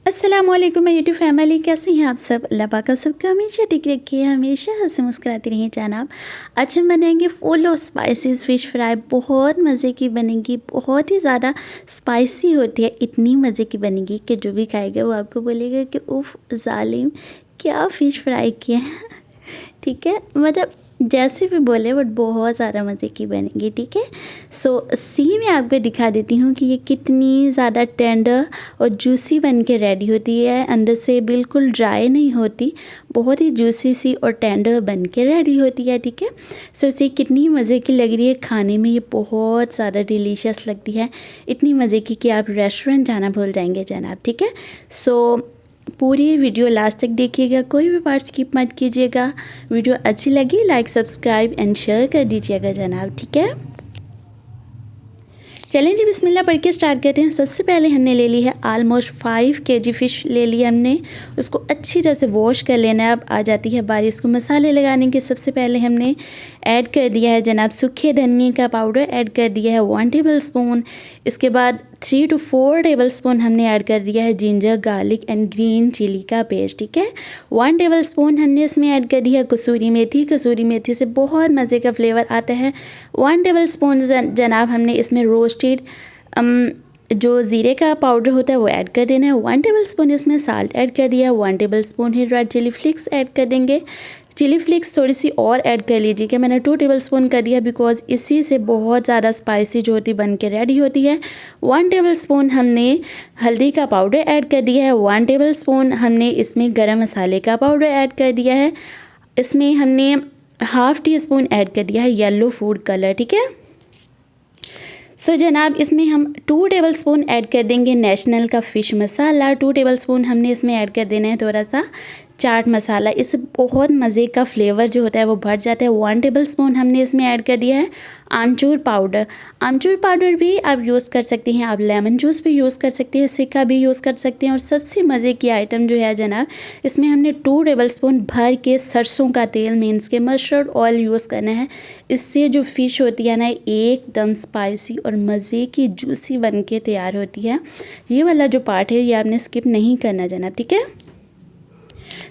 अस्सलामुअलैकुम मैं YouTube family, कैसे हैं आप सब। अल्लाह पाक आप सबको हमेशा ठीक रखिए, हमेशा हंसे मुस्कुराती रहिए जनाब। आज हम बनाएंगे full of spices fish fry. बहुत मज़े की बनेगी, बहुत ही ज़्यादा स्पाइसी होती है। इतनी मज़े की बनेगी कि जो भी खाएगा वो आपको बोलेगा कि उफ़ जालिम क्या फ़िश फ्राई किया है। ठीक है, मतलब जैसे भी बोले बट बहुत ज़्यादा मज़े की बनेगी। ठीक है, सो सी मैं आपको दिखा देती हूँ कि ये कितनी ज़्यादा टेंडर और जूसी बन के रेडी होती है। अंदर से बिल्कुल ड्राई नहीं होती, बहुत ही जूसी सी और टेंडर बन के रेडी होती है। ठीक है, सो इसे कितनी मज़े की लग रही है खाने में, ये बहुत ज़्यादा डिलीशियस लगती है। इतनी मज़े की कि आप रेस्टोरेंट जाना भूल जाएंगे जनाब। ठीक है, सो पूरी वीडियो लास्ट तक देखिएगा, कोई भी पार्ट स्किप मत कीजिएगा। वीडियो अच्छी लगी लाइक सब्सक्राइब एंड शेयर कर दीजिएगा जनाब। ठीक है, चलें जी बिस्मिल्लाह पढ़ के स्टार्ट करते हैं। सबसे पहले हमने ले ली है ऑलमोस्ट 5 kg फ़िश ले लिया हमने। उसको अच्छी तरह से वॉश कर लेना है। अब आ जाती है बारी इसको मसाले लगाने के। सबसे पहले हमने ऐड कर दिया है जनाब सूखे धनिए का पाउडर, ऐड कर दिया है 1 टेबल स्पून। इसके बाद 3 to 4 टेबल स्पून हमने ऐड कर दिया है ginger garlic and green chilli का पेस्ट। ठीक है, 1 टेबल स्पून हमने इसमें ऐड कर दिया है कसूरी मेथी। कसूरी मेथी से बहुत मज़े का फ्लेवर आता है। 1 टेबल स्पून जनाब हमने इसमें रोस्टेड जो ज़ीरे का पाउडर होता है वो ऐड कर देना है। 1 टेबल स्पून इसमें साल्ट ऐड कर दिया है। 1 टेबल स्पून ही रेड चिली फ्लेक्स ऐड कर देंगे। चिली फ्लेक्स थोड़ी सी और ऐड कर लीजिए कि मैंने 2 टेबल स्पून कर दिया, बिकॉज इसी से बहुत ज़्यादा स्पाइसी जो होती बन के रेडी होती है। 1 टेबल स्पून हमने हल्दी का पाउडर ऐड कर दिया है। 1 टेबल स्पून हमने इसमें गरम मसाले का पाउडर ऐड कर दिया है। इसमें हमने ½ टी स्पून ऐड कर दिया है येलो फूड कलर। ठीक है, सो जनाब इसमें हम 2 टेबल स्पून ऐड कर देंगे नेशनल का फ़िश मसाला। 2 टेबल स्पून हमने इसमें ऐड कर देना है थोड़ा सा चाट मसाला। इससे बहुत मज़े का फ्लेवर जो होता है वो बढ़ जाता है। 1 टेबल स्पून हमने इसमें ऐड कर दिया है आमचूर पाउडर। आमचूर पाउडर भी आप यूज़ कर सकते हैं, आप लेमन जूस भी यूज़ कर सकते हैं, सिक्का भी यूज़ कर सकते हैं। और सबसे मज़े की आइटम जो है जनाब, इसमें हमने 2 टेबल स्पून भर के सरसों का तेल मीन्स के मस्टर्ड ऑयल यूज़ करना है। इससे जो फ़िश होती है ना एकदम स्पाइसी और मज़े की जूसी बन के तैयार होती है। ये वाला जो पार्ट है ये आपने स्किप नहीं करना जनाब। ठीक है,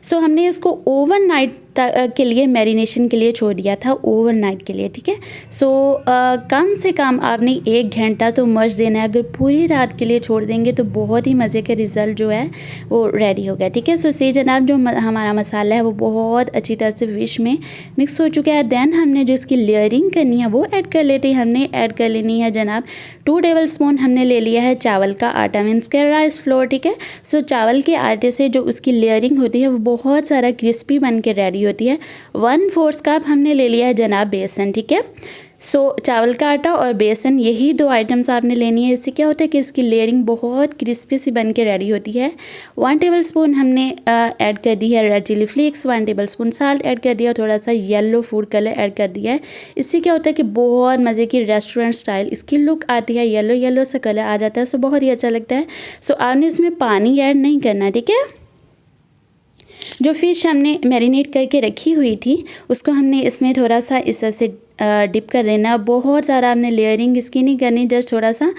सो हमने इसको ओवरनाइट के लिए मैरिनेशन के लिए छोड़ दिया था, ओवरनाइट के लिए। ठीक है, सो कम से कम आपने 1 घंटा तो मर्ज देना है। अगर पूरी रात के लिए छोड़ देंगे तो बहुत ही मज़े के रिज़ल्ट जो है वो रेडी हो गया। ठीक है, सो से जनाब जो हमारा मसाला है वो बहुत अच्छी तरह से फिश में मिक्स हो चुका है। दैन हमने जो इसकी लेयरिंग करनी है वो ऐड कर लेते हैं। हमने ऐड कर लेनी है जनाब 2 टेबल स्पून हमने ले लिया है चावल का आटा मीन्स के राइस फ्लोर। ठीक है, सो चावल के आटे से जो उसकी लेयरिंग होती है वो बहुत सारा क्रिस्पी बन के रेडी होती है। 1/4 कप हमने ले लिया है जनाब बेसन। ठीक है, सो चावल का आटा और बेसन यही 2 आइटम्स आपने लेनी है। इससे क्या होता है कि इसकी लेयरिंग बहुत क्रिस्पी सी बन के रेडी होती है। 1 टेबल स्पून हमने ऐड कर दी है red chilli flakes. 1 tablespoon salt add कर दिया, थोड़ा सा येलो फूड कलर ऐड कर दिया है। इससे क्या होता है कि बहुत मज़े की रेस्टोरेंट स्टाइल इसकी लुक आती है, येलो येलो सा कलर आ जाता है। सो बहुत ही अच्छा लगता है। सो आपने इसमें पानी ऐड नहीं करना। ठीक है, जो फ़िश हमने मैरिनेट करके रखी हुई थी उसको हमने इसमें थोड़ा सा इस तरह से डिप कर देना। बहुत सारा आपने लेयरिंग इसकी नहीं करनी, जस्ट थोड़ा सा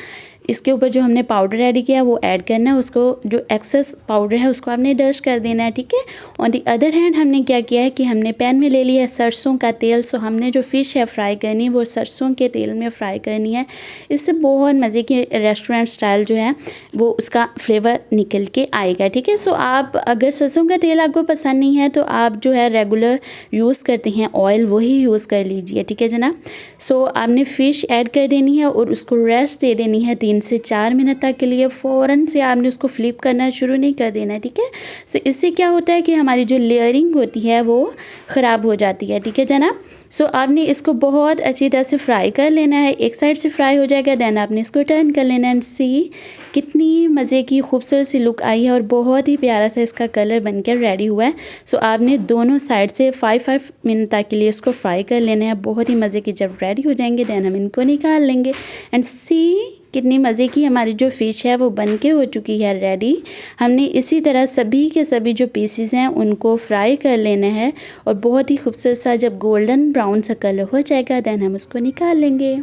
इसके ऊपर जो हमने पाउडर ऐड किया वो ऐड करना है। उसको जो एक्सेस पाउडर है उसको आपने डस्ट कर देना है। ठीक है, ऑन दी अदर हैंड हमने क्या किया है कि हमने पैन में ले लिया है सरसों का तेल। सो हमने जो फ़िश है फ्राई करनी वो सरसों के तेल में फ्राई करनी है। इससे बहुत मज़े की रेस्टोरेंट स्टाइल जो है वो उसका फ्लेवर निकल के आएगा। ठीक है, सो आप अगर सरसों का तेल आपको पसंद नहीं है तो आप जो है रेगुलर यूज़ करते हैं ऑयल वही यूज़ कर लीजिए। ठीक है जनाब, सो आपने फ़िश ऐड कर देनी है और उसको रेस्ट दे देनी है 3 से 4 मिनट तक के लिए। फ़ौरन से आपने उसको फ्लिप करना शुरू नहीं कर देना है। ठीक है, सो इससे क्या होता है कि हमारी जो लेयरिंग होती है वो ख़राब हो जाती है। ठीक है जनाब, सो आपने इसको बहुत अच्छी तरह से फ्राई कर लेना है। एक साइड से फ्राई हो जाएगा दैन आपने इसको टर्न कर लेना है। सी कितनी मज़े की खूबसूरत सी लुक आई है और बहुत ही प्यारा सा इसका कलर बनकर रेडी हुआ है। सो आपने दोनों साइड से 5 मिनट तक के लिए इसको फ्राई कर लेना है। बहुत ही मज़े की जब रेडी हो जाएंगे दैन हम इनको निकाल लेंगे। एंड सी कितनी मज़े की हमारी जो फ़िश है वो बन के हो चुकी है रेडी। हमने इसी तरह सभी के सभी जो पीसेस हैं उनको फ्राई कर लेना है और बहुत ही खूबसूरत सा जब गोल्डन ब्राउन सा कलर हो जाएगा दैन हम उसको निकाल लेंगे।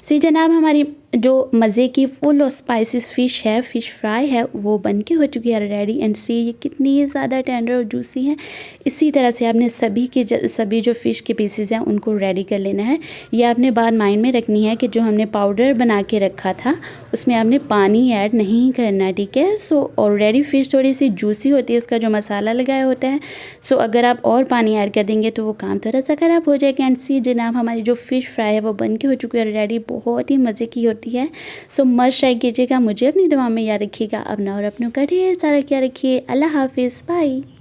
सी जनाब हमारी जो मज़े की फुल और स्पाइसेस फ़िश है, फ़िश फ्राई है, वो बन के हो चुकी है रेडी। एंड सी ये कितनी ज़्यादा टेंडर और जूसी है। इसी तरह से आपने सभी जो फ़िश के पीसेस हैं उनको रेडी कर लेना है। ये आपने बात माइंड में रखनी है कि जो हमने पाउडर बना के रखा था उसमें आपने पानी ऐड नहीं करना है, ठीक है। सो ऑलरेडी फ़िश थोड़ी सी जूसी होती है, उसका जो मसाला लगाया होता है। सो अगर आप और पानी ऐड कर देंगे तो वो काम थोड़ा सा ख़राब हो जाएगा। एंड सी जनाब हमारी जो फ़िश फ्राई है वो बन के हो चुकी है रेडी, बहुत ही मज़े की होती है। सो मस्ट ट्राई कीजिएगा, मुझे अपनी दुआ में याद रखिएगा। अपना और अपनों का ढेर सारा ख्याल रखिए। अल्लाह हाफिज़, बाय।